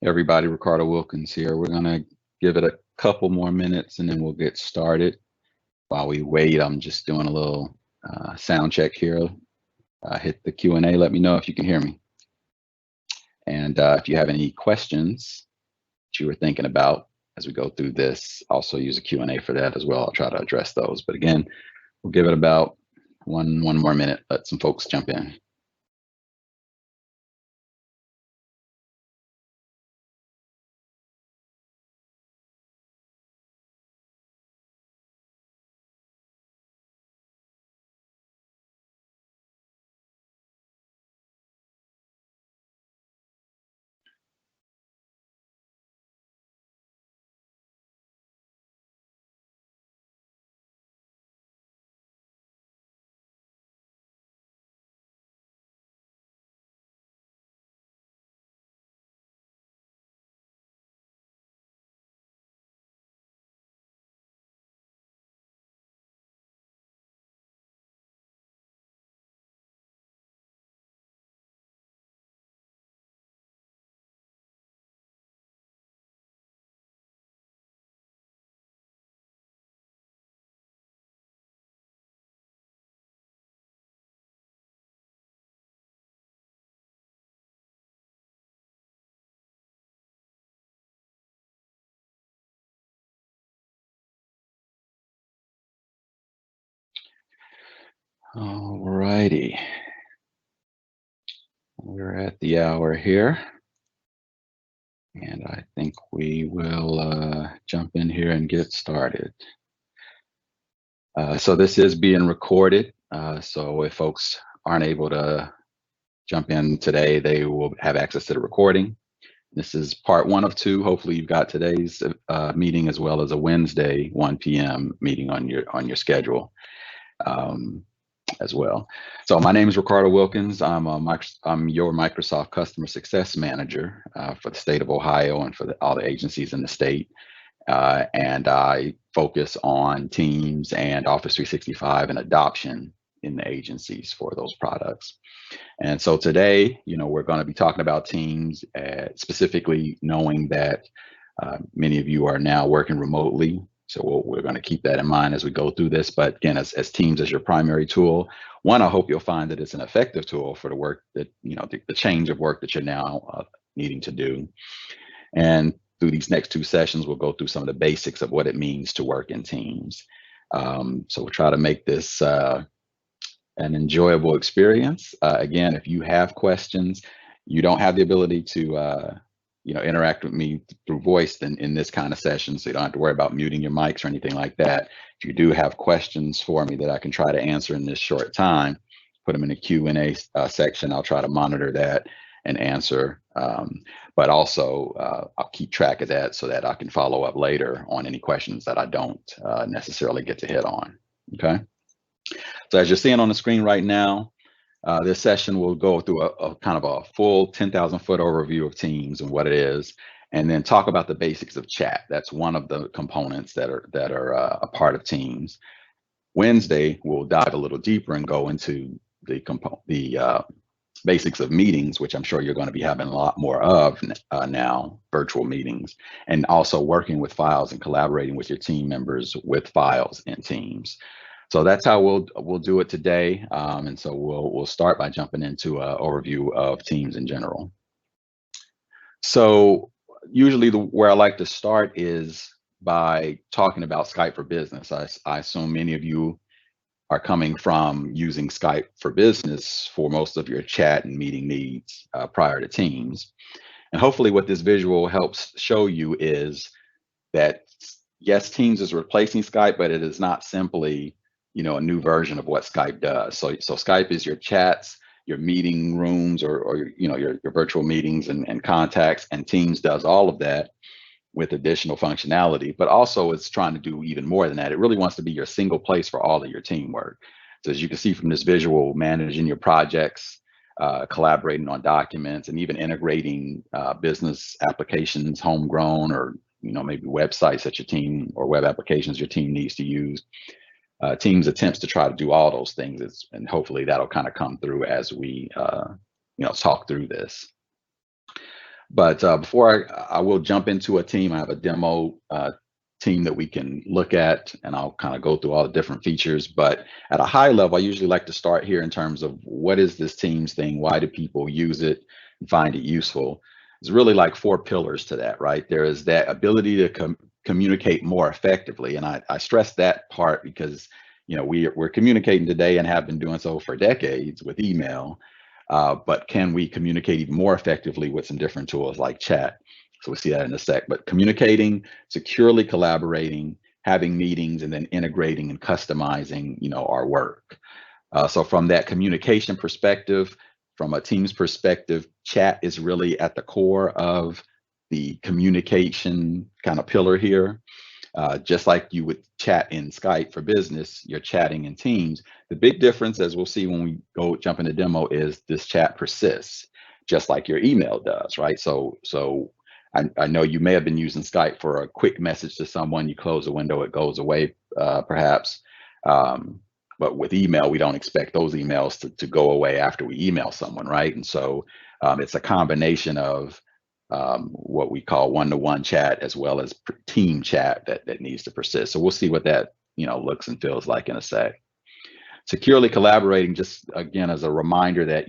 Everybody, Ricardo Wilkins here. We're going to give it a couple more minutes and then we'll get started. While we wait, I'm just doing a little sound check here. Hit the Q&A. Let me know if you can hear me. And if you have any questions that you were thinking about as we go through this, also use a Q&A for that as well. I'll try to address those. But again, we'll give it about one more minute. Let some folks jump in. All righty. We're at the hour here. And I think we will jump in here and get started. So this is being recorded. So if folks aren't able to jump in today, they will have access to the recording. This is part 1 of 2. Hopefully you've got today's meeting as well as a Wednesday 1 p.m. meeting on your schedule as well. So my name is Ricardo Wilkins. I'm your Microsoft Customer Success Manager for the state of Ohio and for all the agencies in the state. And I focus on Teams and Office 365 and adoption in the agencies for those products. And so today, we're going to be talking about Teams, specifically knowing that many of you are now working remotely. So we're going to keep that in mind as we go through this. But again, as Teams is your primary tool, one, I hope you'll find that it's an effective tool for the work that, the change of work that you're now needing to do. And through these next 2 sessions, we'll go through some of the basics of what it means to work in Teams. So we'll try to make this an enjoyable experience. Again, if you have questions, you don't have the ability to interact with me through voice in this kind of session, so you don't have to worry about muting your mics or anything like that. If you do have questions for me that I can try to answer in this short time, put them in the Q&A section. I'll try to monitor that and answer. But also, I'll keep track of that so that I can follow up later on any questions that I don't necessarily get to hit on. Okay. So as you're seeing on the screen right now, this session will go through a kind of a full 10,000-foot overview of Teams and what it is, and then talk about the basics of chat. That's one of the components that are a part of Teams. Wednesday, we'll dive a little deeper and go into the basics of meetings, which I'm sure you're going to be having a lot more of now, virtual meetings, and also working with files and collaborating with your team members with files in Teams. So that's how we'll do it today. And so we'll start by jumping into an overview of Teams in general. So usually where I like to start is by talking about Skype for Business. I assume many of you are coming from using Skype for Business for most of your chat and meeting needs prior to Teams. And hopefully what this visual helps show you is that, yes, Teams is replacing Skype, but it is not simply a new version of what Skype does. So Skype is your chats, your meeting rooms, or your virtual meetings and contacts, and Teams does all of that with additional functionality, but also it's trying to do even more than that. It really wants to be your single place for all of your teamwork. So as you can see from this visual, managing your projects, collaborating on documents, and even integrating business applications, homegrown, or maybe websites that your team or web applications your team needs to use. Teams attempts to try to do all those things, and hopefully that'll kind of come through as we talk through this. But before I will jump into a team, I have a demo team that we can look at, and I'll kind of go through all the different features. But at a high level, I usually like to start here in terms of what is this Teams thing? Why do people use it and find it useful? It's really like four pillars to that, right? There is that ability to communicate more effectively, and I stress that part because we're communicating today and have been doing so for decades with email. But can we communicate even more effectively with some different tools like chat? So we'll see that in a sec. But communicating, securely collaborating, having meetings, and then integrating and customizing, our work. So from that communication perspective, from a team's perspective, chat is really at the core of the communication kind of pillar here. Just like you would chat in Skype for business, you're chatting in Teams. The big difference, as we'll see when we go jump into demo, is this chat persists, just like your email does, right? So I know you may have been using Skype for a quick message to someone. You close the window, it goes away, perhaps. But with email, we don't expect those emails to go away after we email someone, right? And so it's a combination of what we call one-to-one chat as well as team chat that needs to persist. So we'll see what that looks and feels like in a sec. Securely collaborating, just again as a reminder that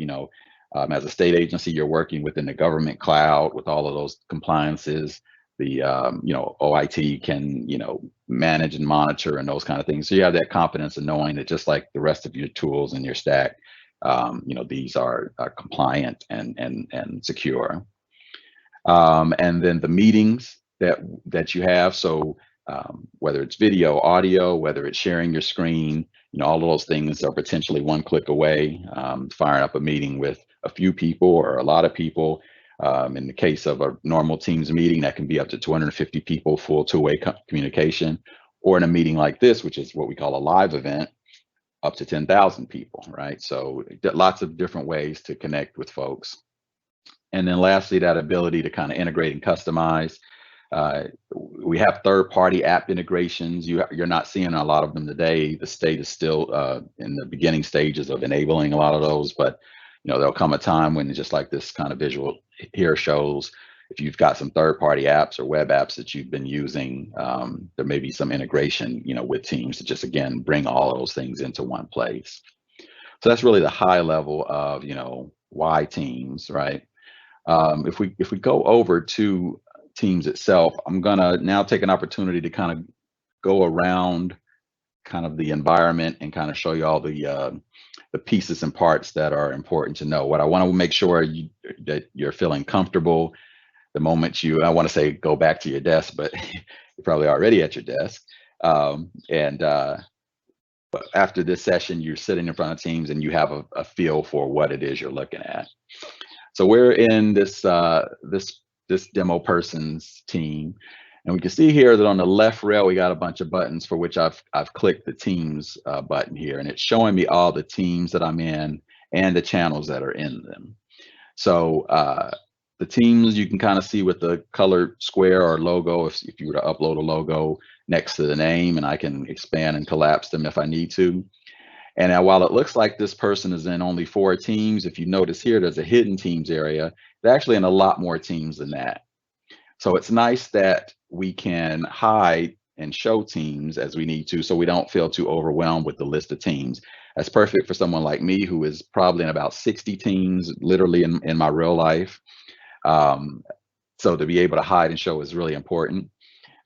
as a state agency, you're working within the government cloud with all of those compliances. The OIT can manage and monitor and those kind of things. So you have that confidence in knowing that just like the rest of your tools in your stack, these are compliant and secure. And then the meetings that you have. So whether it's video, audio, whether it's sharing your screen, all of those things are potentially one click away. Firing up a meeting with a few people or a lot of people. In the case of a normal Teams meeting, that can be up to 250 people, full two-way communication. Or in a meeting like this, which is what we call a live event, up to 10,000 people, right? So lots of different ways to connect with folks. And then lastly, that ability to kind of integrate and customize. We have third-party app integrations. You're not seeing a lot of them today. The state is still in the beginning stages of enabling a lot of those, but there'll come a time when, just like this kind of visual here shows, if you've got some third-party apps or web apps that you've been using, there may be some integration, with Teams to just again bring all of those things into one place. So that's really the high level of why Teams, right? If we go over to Teams itself, I'm gonna now take an opportunity to kind of go around kind of the environment and kind of show you all the pieces and parts that are important to know. What I want to make sure that you're feeling comfortable the moment I want to say go back to your desk, but you're probably already at your desk. But after this session, you're sitting in front of Teams and you have a feel for what it is you're looking at. So we're in this demo person's team, and we can see here that on the left rail we got a bunch of buttons for which I've clicked the Teams button here, and it's showing me all the teams that I'm in and the channels that are in them. So the teams you can kind of see with the colored square or logo if you were to upload a logo next to the name, and I can expand and collapse them if I need to. And now, while it looks like this person is in only 4 teams, if you notice here, there's a hidden teams area. They're actually in a lot more teams than that. So it's nice that we can hide and show teams as we need to, so we don't feel too overwhelmed with the list of teams. That's perfect for someone like me who is probably in about 60 teams, literally in my real life. So to be able to hide and show is really important.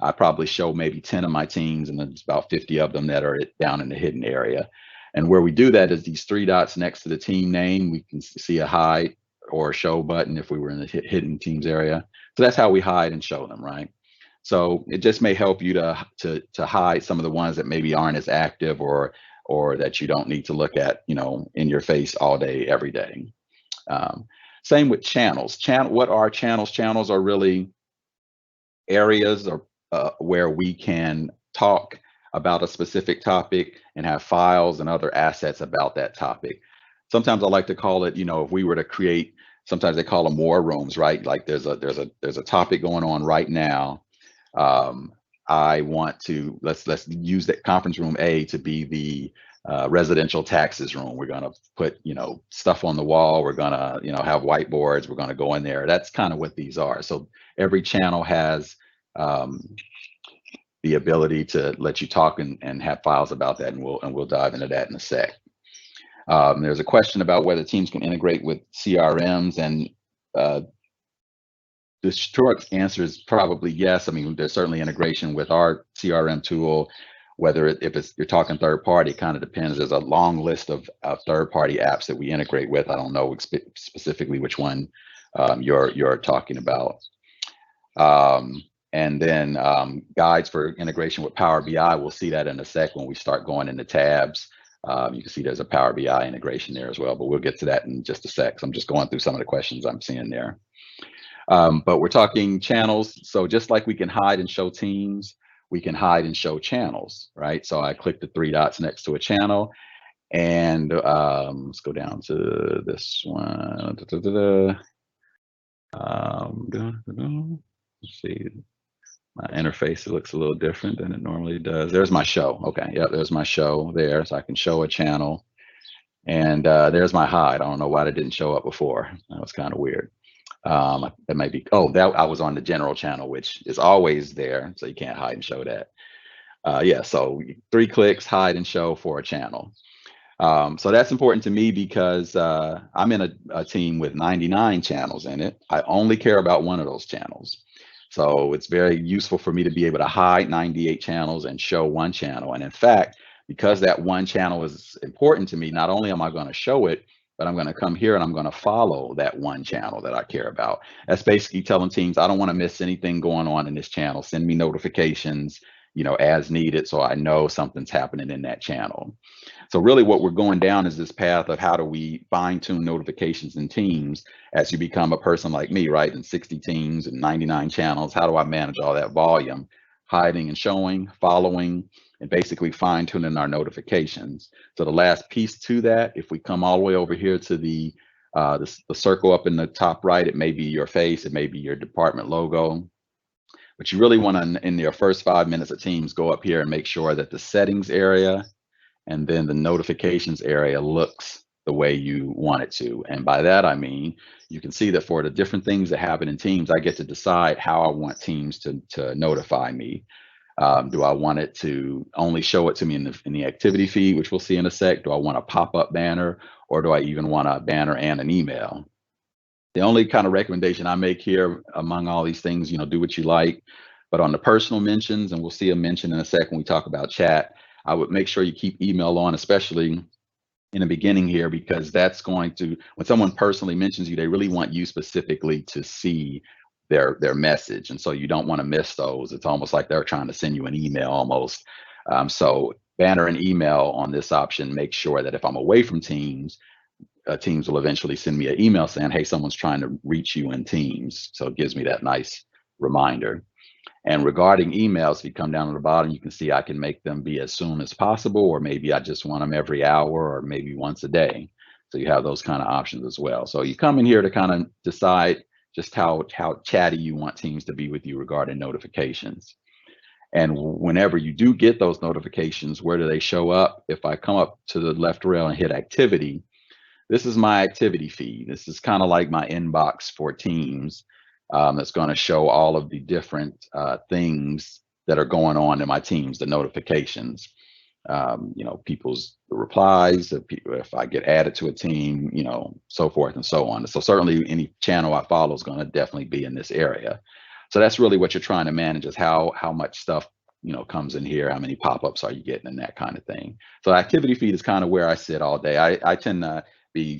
I probably show maybe 10 of my teams, and there's about 50 of them that are down in the hidden area. And where we do that is these 3 dots next to the team name. We can see a hide or a show button if we were in the hidden teams area. So that's how we hide and show them, right? So it just may help you to hide some of the ones that maybe aren't as active or that you don't need to look at, in your face all day, every day. Same with channels. What are channels? Channels are really areas where we can talk about a specific topic and have files and other assets about that topic. Sometimes I like to call it, if we were to create, sometimes they call them war rooms, right? Like there's a topic going on right now. I want to, let's use that conference room A to be the residential taxes room. We're going to put, stuff on the wall. We're going to, have whiteboards. We're going to go in there. That's kind of what these are. So every channel has the ability to let you talk and have files about that, and we'll dive into that in a sec. There's a question about whether teams can integrate with CRMs, and the short answer is probably yes. I mean, there's certainly integration with our CRM tool. Whether if you're talking third party, it kind of depends. There's a long list of third party apps that we integrate with. I don't know specifically which one you're talking about. And then guides for integration with Power BI. We'll see that in a sec when we start going into tabs. You can see there's a Power BI integration there as well, but we'll get to that in just a sec. So I'm just going through some of the questions I'm seeing there. But we're talking channels. So just like we can hide and show teams, we can hide and show channels, right? So I click the 3 dots next to a channel, and let's go down to this one. Let's see, my interface, it looks a little different than it normally does. There's my show. Okay, yep, there's my show there. So I can show a channel, and there's my hide. I don't know why that didn't show up before. That was kind of weird. It might be, that I was on the general channel, which is always there, so you can't hide and show that. Yeah, so 3 clicks, hide and show for a channel. So that's important to me because I'm in a team with 99 channels in it. I only care about one of those channels. So it's very useful for me to be able to hide 98 channels and show one channel. And in fact, because that one channel is important to me, not only am I going to show it, but I'm going to come here and I'm going to follow that one channel that I care about. That's basically telling teams, I don't want to miss anything going on in this channel. Send me notifications, as needed, so I know something's happening in that channel. So really what we're going down is this path of how do we fine tune notifications in teams as you become a person like me, right? In 60 teams and 99 channels, how do I manage all that volume, hiding and showing, following, and basically fine tuning our notifications. So the last piece to that, if we come all the way over here to the circle up in the top right, it may be your face, it may be your department logo. But you really want to, in your first 5 minutes of Teams, go up here and make sure that the settings area and then the notifications area looks the way you want it to. And by that, I mean, you can see that for the different things that happen in Teams, I get to decide how I want Teams to notify me. Do I want it to only show it to me in the activity feed, which we'll see in a sec? Do I want a pop-up banner, or do I even want a banner and an email? The only kind of recommendation I make here among all these things, do what you like, but on the personal mentions, and we'll see a mention in a sec when we talk about chat, I would make sure you keep email on, especially in the beginning here, because that's going to, when someone personally mentions you, they really want you specifically to see their message. And so you don't want to miss those. It's almost like they're trying to send you an email almost. So banner and email on this option, make sure that if I'm away from Teams, Teams will eventually send me an email saying, hey, someone's trying to reach you in Teams. So it gives me that nice reminder. And regarding emails, if you come down to the bottom, you can see I can make them be as soon as possible, or maybe I just want them every hour, or maybe once a day. So you have those kind of options as well. So you come in here to kind of decide just how chatty you want Teams to be with you regarding notifications. And whenever you do get those notifications, where do they show up? If I come up to the left rail and hit activity, this is my activity feed. This is kind of like my inbox for Teams. That's going to show all of the different things that are going on in my Teams, the notifications, people's replies, if I get added to a team, so forth and so on. So certainly any channel I follow is going to definitely be in this area. So that's really what you're trying to manage, is how much stuff comes in here, how many pop-ups are you getting, and that kind of thing. So activity feed is kind of where I sit all day. I tend to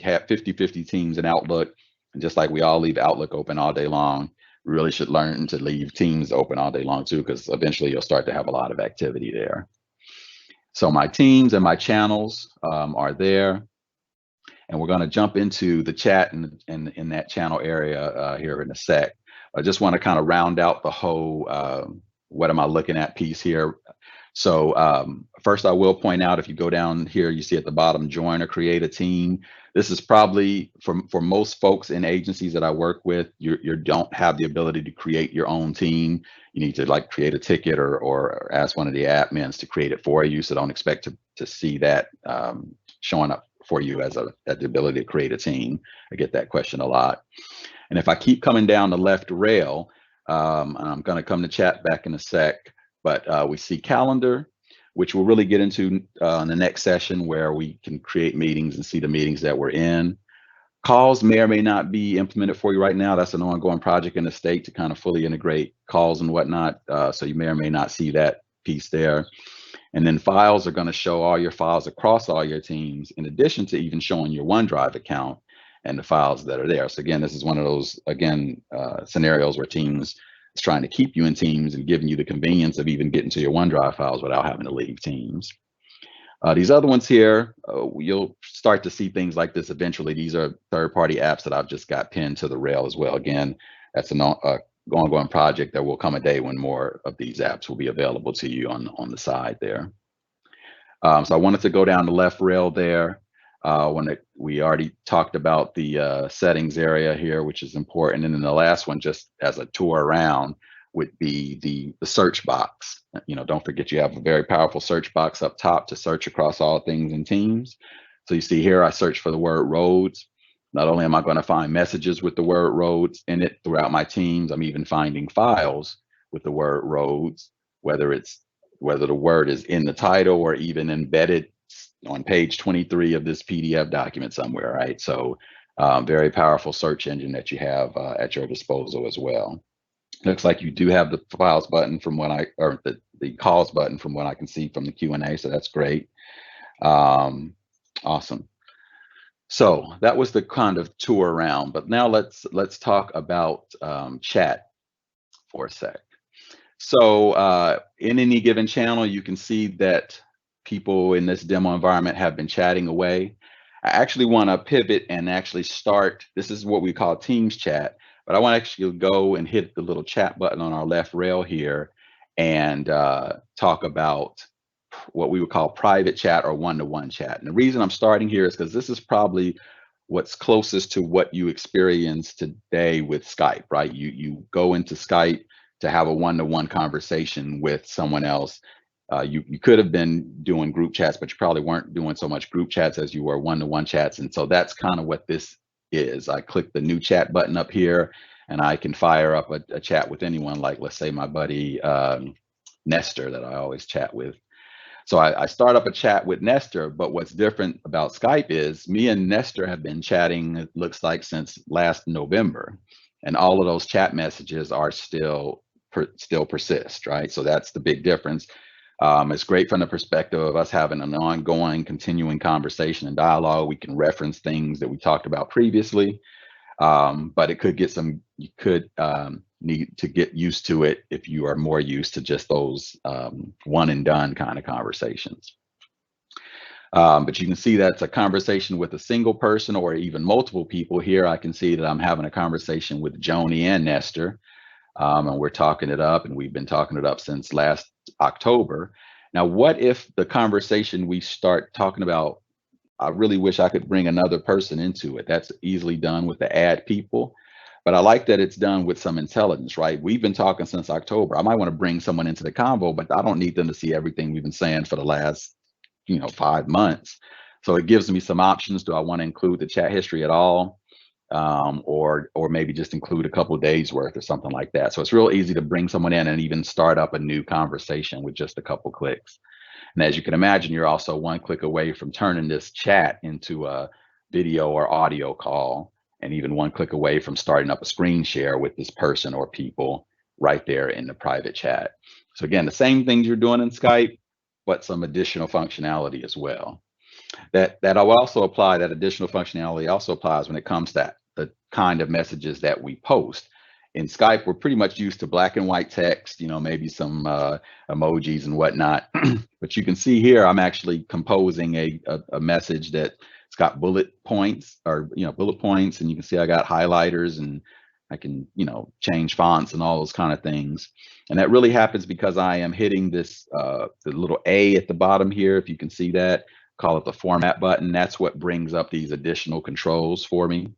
have 50-50 teams in Outlook, and just like we all leave Outlook open all day long, we really should learn to leave Teams open all day long too, because eventually you'll start to have a lot of activity there. So my teams and my channels are there, and we're going to jump into the chat in that channel area here in a sec. I just want to kind of round out the whole what am I looking at piece here. So first, I will point out, if you go down here, you see at the bottom, join or create a team. This is probably for most folks in agencies that I work with, you don't have the ability to create your own team. You need to like create a ticket or ask one of the admins to create it for you. So don't expect to see that showing up for you as the ability to create a team. I get that question a lot. And if I keep coming down the left rail, and I'm going to come to chat back in a sec, but we see calendar, which we'll really get into in the next session, where we can create meetings and see the meetings that we're in. Calls may or may not be implemented for you right now. That's an ongoing project in the state to kind of fully integrate calls and whatnot. So you may or may not see that piece there. And then files are going to show all your files across all your teams, in addition to even showing your OneDrive account and the files that are there. So again, this is one of those, scenarios where Teams is trying to keep you in Teams and giving you the convenience of even getting to your OneDrive files without having to leave Teams. These other ones here, you'll start to see things like this eventually. These are third-party apps that I've just got pinned to the rail as well. Again, that's an ongoing project. There will come a day when more of these apps will be available to you on the side there. So I wanted to go down the left rail there. We already talked about the settings area here, which is important. And then the last one, just as a tour around, would be the search box. Don't forget you have a very powerful search box up top to search across all things in Teams. So you see here, I search for the word roads. Not only am I going to find messages with the word roads in it throughout my Teams, I'm even finding files with the word roads, whether the word is in the title or even embedded on page 23 of this PDF document somewhere, right? So very powerful search engine that you have at your disposal as well. Looks like you do have the files button from the calls button from what I can see from the Q&A, so that's great. Awesome. So that was the kind of tour around, but now let's talk about chat for a sec. So in any given channel, you can see that people in this demo environment have been chatting away. I actually want to pivot and actually start. This is what we call Teams chat, but I want to actually go and hit the little chat button on our left rail here and talk about what we would call private chat or one-to-one chat. And the reason I'm starting here is because this is probably what's closest to what you experience today with Skype, right? You go into Skype to have a one-to-one conversation with someone else. You could have been doing group chats, but you probably weren't doing so much group chats as you were one-to-one chats. And so that's kind of what this is. I click the new chat button up here, and I can fire up a chat with anyone, like let's say my buddy Nestor that I always chat with. So I start up a chat with Nestor, but what's different about Skype is me and Nestor have been chatting, it looks like, since last November. And all of those chat messages are still persist, right? So that's the big difference. It's great from the perspective of us having an ongoing, continuing conversation and dialogue. We can reference things that we talked about previously, but it could get you could need to get used to it if you are more used to just those one and done kind of conversations. But you can see that's a conversation with a single person or even multiple people. Here I can see that I'm having a conversation with Joni and Nestor, and we're talking it up, and we've been talking it up since last October. Now, what if the conversation we start talking about, I really wish I could bring another person into it. That's easily done with the add people, but I like that it's done with some intelligence, right? We've been talking since October. I might want to bring someone into the convo, but I don't need them to see everything we've been saying for the last 5 months. So it gives me some options. Do I want to include the chat history at all? Or maybe just include a couple of days worth or something like that. So it's real easy to bring someone in and even start up a new conversation with just a couple clicks. And as you can imagine, you're also one click away from turning this chat into a video or audio call, and even one click away from starting up a screen share with this person or people right there in the private chat. So again, the same things you're doing in Skype, but some additional functionality as well. That will also apply, that additional functionality also applies when it comes to the kind of messages that we post. In Skype, we're pretty much used to black and white text, maybe some emojis and whatnot. But you can see here, I'm actually composing a message that's got bullet points, or bullet points, and you can see I got highlighters and I can, change fonts and all those kind of things. And that really happens because I am hitting this, the little A at the bottom here, if you can see that, call it the format button. That's what brings up these additional controls for me.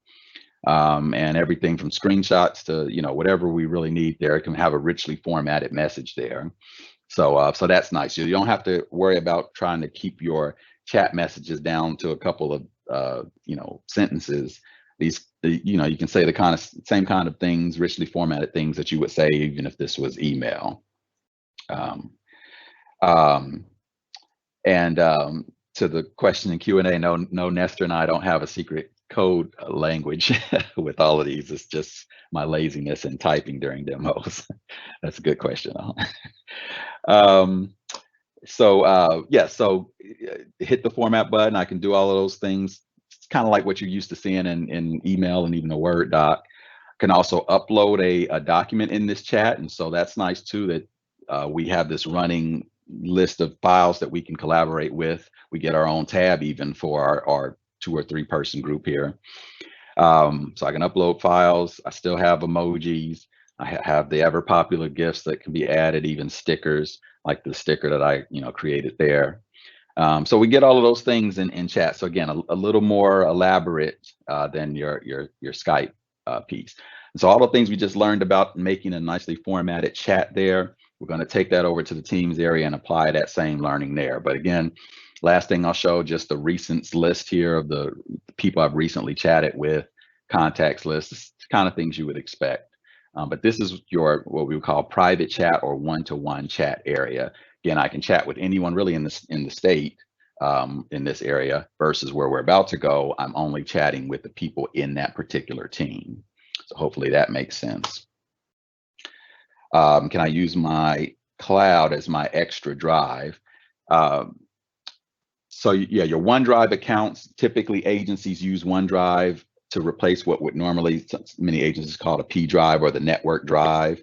And everything from screenshots to, whatever we really need there. It can have a richly formatted message there. So that's nice. You don't have to worry about trying to keep your chat messages down to a couple of, sentences. You can say the same kind of things, richly formatted things that you would say even if this was email. Um, um, and to the question in Q&A, no, Nestor and I don't have a secret code language with all of these. It's just my laziness in typing during demos. That's a good question. So hit the format button. I can do all of those things. It's kind of like what you're used to seeing in email and even a Word doc. Can also upload a document in this chat, and so that's nice too, that we have this running list of files that we can collaborate with. We get our own tab even for our 2 or 3 person group here. So I can upload files. I still have emojis. I have the ever popular GIFs that can be added, even stickers like the sticker that I created there. So we get all of those things in chat. So again, a little more elaborate than your Skype piece. And so all the things we just learned about making a nicely formatted chat there, we're going to take that over to the Teams area and apply that same learning there. But again, last thing I'll show, just the recents list here of the people I've recently chatted with, contacts list, it's kind of things you would expect. But this is your what we would call private chat or one-to-one chat area. Again, I can chat with anyone really in the state in this area versus where we're about to go. I'm only chatting with the people in that particular team. So hopefully that makes sense. Can I use my cloud as my extra drive? So yeah, your OneDrive accounts, typically agencies use OneDrive to replace what would normally many agencies call a P drive or the network drive.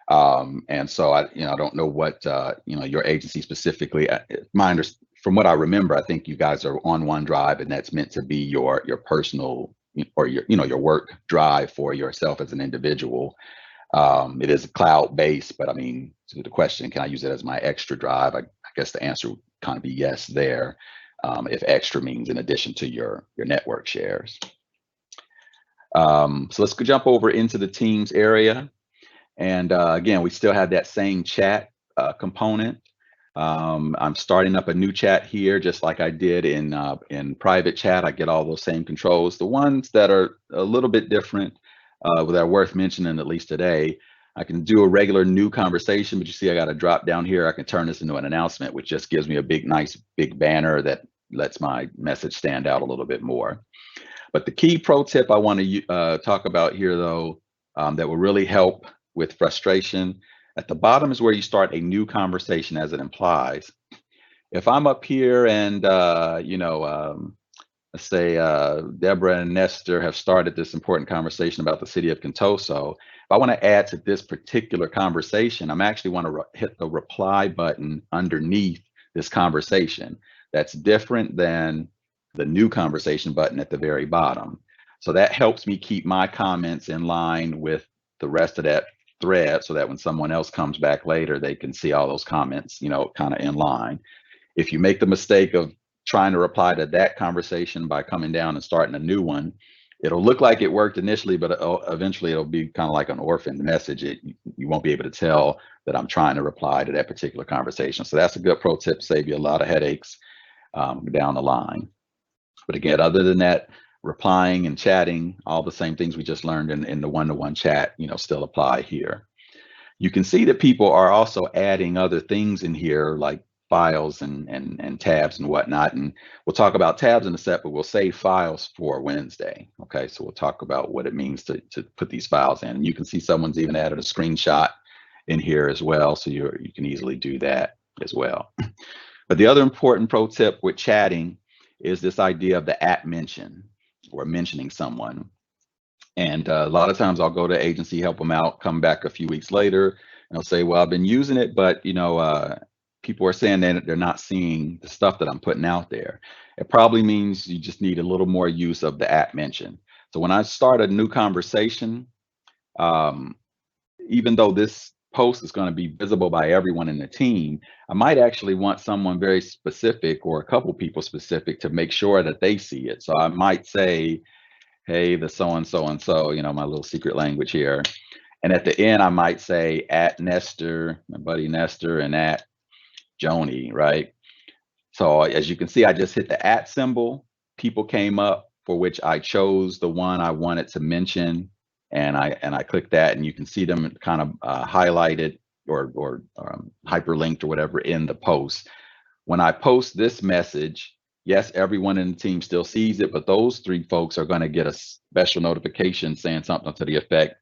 And so I don't know what your agency specifically. From what I remember, I think you guys are on OneDrive, and that's meant to be your personal or your work drive for yourself as an individual. It is cloud-based, but I mean, to the question, can I use it as my extra drive? I guess the answer would kind of be yes there. If extra means in addition to your network shares. So let's go jump over into the Teams area. And again, we still have that same chat component. I'm starting up a new chat here, just like I did in private chat. I get all those same controls. The ones that are a little bit different, that are worth mentioning, at least today, I can do a regular new conversation, but you see I got to drop down here. I can turn this into an announcement, which just gives me a nice big banner that lets my message stand out a little bit more. But the key pro tip I want to talk about here, though, that will really help with frustration, at the bottom is where you start a new conversation, as it implies. If I'm up here and, let's say Deborah and Nestor have started this important conversation about the city of Contoso, if I want to add to this particular conversation, I'm actually want to hit the reply button underneath this conversation. That's different than the new conversation button at the very bottom. So that helps me keep my comments in line with the rest of that thread, so that when someone else comes back later, they can see all those comments, kind of in line. If you make the mistake of trying to reply to that conversation by coming down and starting a new one, it'll look like it worked initially, but eventually it'll be kind of like an orphaned message. You won't be able to tell that I'm trying to reply to that particular conversation. So that's a good pro tip, save you a lot of headaches down the line. But again, other than that, replying and chatting, all the same things we just learned in the one-to-one chat, still apply here. You can see that people are also adding other things in here, like files and tabs and whatnot. And we'll talk about tabs in a sec, but we'll save files for Wednesday. Okay, so we'll talk about what it means to put these files in. And you can see someone's even added a screenshot in here as well, so you can easily do that as well. But the other important pro tip with chatting is this idea of the at mention, or mentioning someone. And a lot of times I'll go to agency, help them out, come back a few weeks later, and I'll say, well, I've been using it, but people are saying that they're not seeing the stuff that I'm putting out there. It probably means you just need a little more use of the at mention. So when I start a new conversation, um, even though this post is going to be visible by everyone in the team, I might actually want someone very specific or a couple people specific to make sure that they see it. So I might say, hey, the so and so and so, my little secret language here. And at the end, I might say at Nestor, my buddy Nestor, and at Joni, right? So as you can see, I just hit the at symbol. People came up for which I chose the one I wanted to mention, and I clicked that, and you can see them kind of highlighted or hyperlinked or whatever in the post. When I post this message, yes, everyone in the team still sees it, but those three folks are going to get a special notification saying something to the effect,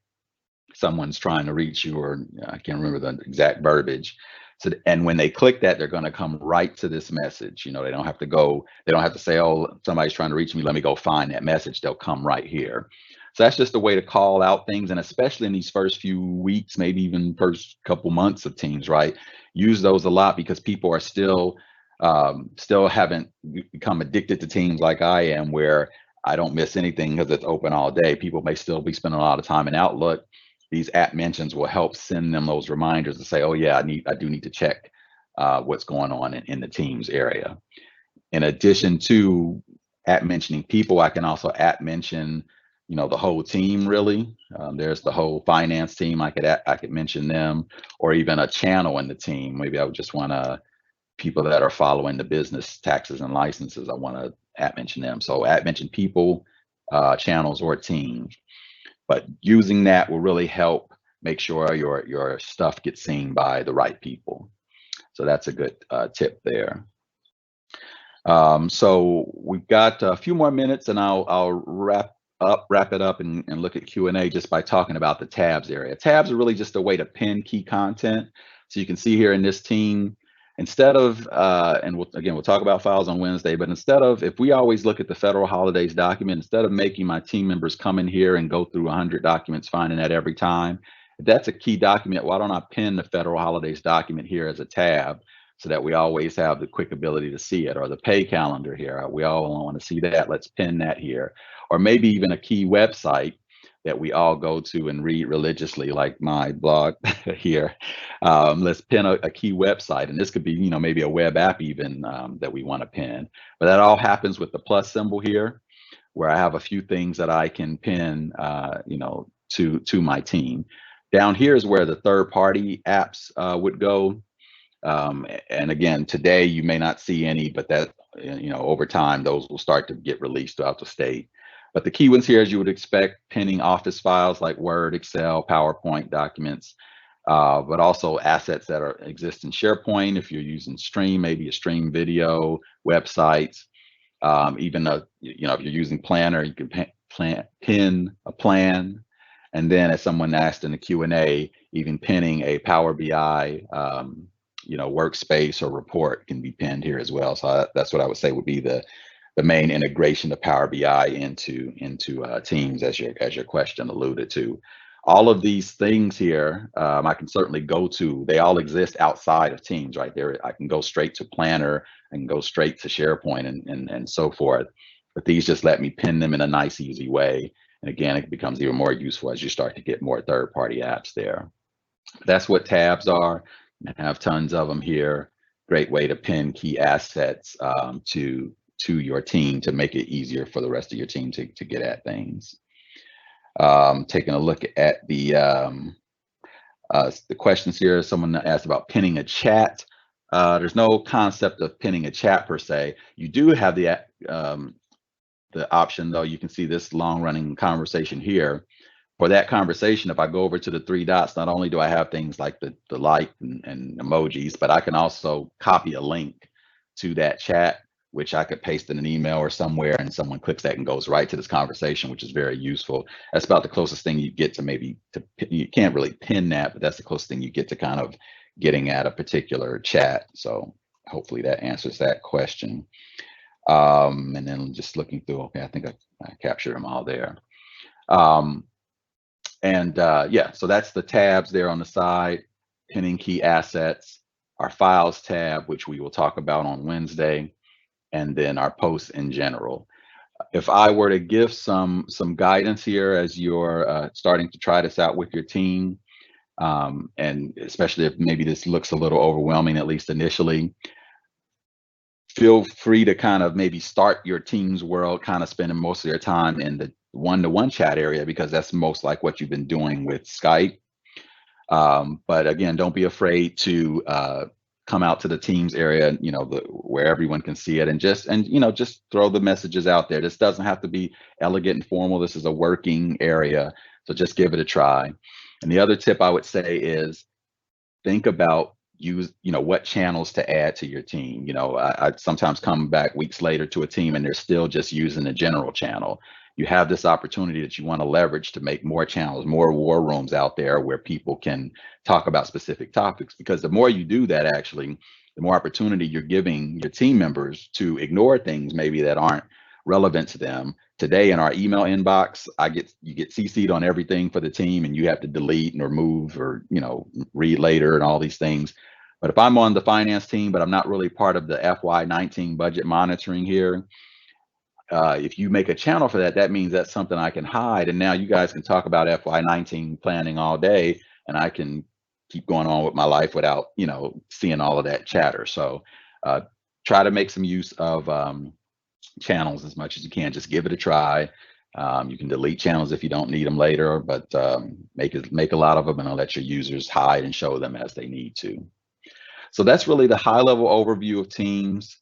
someone's trying to reach you, or I can't remember the exact verbiage. So, and when they click that, they're going to come right to this message. They don't have to go, they don't have to say, oh, somebody's trying to reach me, let me go find that message. They'll come right here. So that's just a way to call out things. And especially in these first few weeks, maybe even first couple months of teams, right? Use those a lot because people are still haven't become addicted to teams like I am, where I don't miss anything because it's open all day. People may still be spending a lot of time in Outlook. These app mentions will help send them those reminders to say, oh yeah, I do need to check what's going on in the Teams area. In addition to app mentioning people, I can also app mention, the whole team really. There's the whole finance team. I could mention them, or even a channel in the team. Maybe I would just want to people that are following the business taxes and licenses. I want to app mention them. So app mention people, channels, or teams. But using that will really help make sure your stuff gets seen by the right people. So that's a good tip there. So we've got a few more minutes, and I'll wrap it up and look at Q&A just by talking about the tabs area. Tabs are really just a way to pin key content. So you can see here in this team, instead of, and we'll talk about files on Wednesday, but if we always look at the federal holidays document, instead of making my team members come in here and go through 100 documents, finding that every time, if that's a key document, why don't I pin the federal holidays document here as a tab so that we always have the quick ability to see it? Or the pay calendar here, we all want to see that, let's pin that here. Or maybe even a key website that we all go to and read religiously, like my blog here. Let's pin a key website, and this could be, maybe a web app even that we want to pin. But that all happens with the plus symbol here, where I have a few things that I can pin, to my team. Down here is where the third-party apps would go. And again, today you may not see any, but that, over time, those will start to get released throughout the state. But the key ones here, as you would expect, pinning Office files like Word, Excel, PowerPoint documents, but also assets that exist in SharePoint. If you're using Stream, maybe a Stream video, websites, even if you're using Planner, you can pin a plan. And then, as someone asked in the Q&A, even pinning a Power BI, workspace or report can be pinned here as well. So that's what I would say would be the main integration of Power BI into Teams, as your question alluded to. All of these things here, I can certainly go to. They all exist outside of Teams, right there. I can go straight to Planner and go straight to SharePoint and so forth. But these just let me pin them in a nice, easy way. And again, it becomes even more useful as you start to get more third-party apps there. That's what tabs are. I have tons of them here. Great way to pin key assets to your team to make it easier for the rest of your team to get at things. Taking a look at the questions here. Someone asked about pinning a chat. There's no concept of pinning a chat per se. You do have the option, though. You can see this long-running conversation here. For that conversation, if I go over to the three dots, not only do I have things like the like and emojis, but I can also copy a link to that chat, which I could paste in an email or somewhere, and someone clicks that and goes right to this conversation, which is very useful. That's about the closest thing you get to you can't really pin that, but that's the closest thing you get to kind of getting at a particular chat. So hopefully that answers that question. And then just looking through, okay, I think I captured them all there. Yeah, so that's the tabs there on the side, pinning key assets, our files tab, which we will talk about on Wednesday, and then our posts in general. If I were to give some guidance here as you're starting to try this out with your team, and especially if maybe this looks a little overwhelming, at least initially, feel free to kind of maybe start your team's world, kind of spending most of your time in the one-to-one chat area, because that's most like what you've been doing with Skype. But again, don't be afraid to come out to the Teams area, where everyone can see it, and just throw the messages out there. This doesn't have to be elegant and formal. This is a working area, so just give it a try. And the other tip I would say is think about what channels to add to your team. I sometimes come back weeks later to a team and they're still just using the general channel. You have this opportunity that you want to leverage to make more channels, more war rooms out there where people can talk about specific topics, because the more you do that, actually, the more opportunity you're giving your team members to ignore things maybe that aren't relevant to them. Today in our email inbox, you get CC'd on everything for the team, and you have to delete and remove or read later and all these things. But if I'm on the finance team, but I'm not really part of the FY19 budget monitoring here, if you make a channel for that, that means that's something I can hide. And now you guys can talk about FY19 planning all day, and I can keep going on with my life without, seeing all of that chatter. So try to make some use of channels as much as you can. Just give it a try. You can delete channels if you don't need them later, but make a lot of them and let your users hide and show them as they need to. So that's really the high level overview of Teams,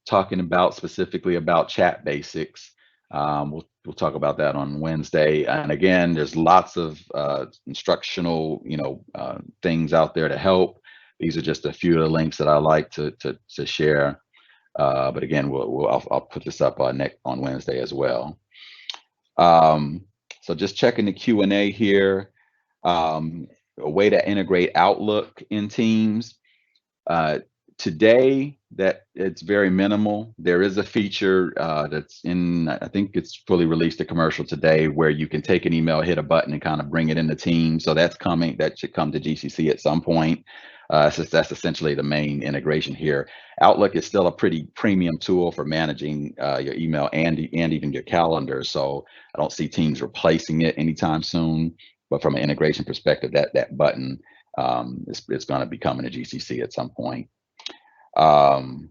talking about specifically about chat basics. We'll talk about that on Wednesday. And again, there's lots of instructional, things out there to help. These are just a few of the links that I like to share. But again, I'll put this up on Wednesday as well. So just checking the Q&A here. A way to integrate Outlook in Teams. Today, that it's very minimal. There is a feature that's I think it's fully released a commercial today, where you can take an email, hit a button, and kind of bring it into Teams. So that's coming. That should come to GCC at some point. So that's essentially the main integration here. Outlook is still a pretty premium tool for managing your email and even your calendar. So I don't see Teams replacing it anytime soon. But from an integration perspective, that button is going to be coming to GCC at some point. And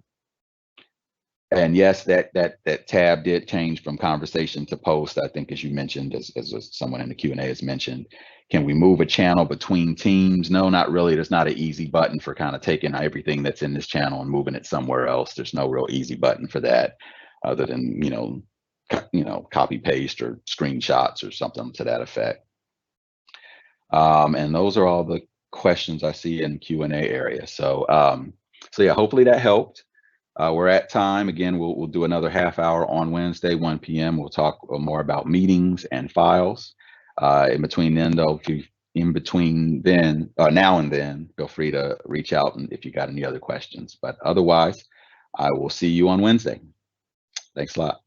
yes, that tab did change from conversation to post. I think, as you mentioned, as someone in the Q&A has mentioned, can we move a channel between teams? No, not really. There's not an easy button for kind of taking everything that's in this channel and moving it somewhere else. There's no real easy button for that, other than copy paste or screenshots or something to that effect. And those are all the questions I see in the Q&A area. So yeah, hopefully that helped. We're at time. Again, we'll do another half hour on Wednesday, 1 p.m. We'll talk more about meetings and files. In between then, though, now and then, feel free to reach out if you got any other questions. But otherwise, I will see you on Wednesday. Thanks a lot.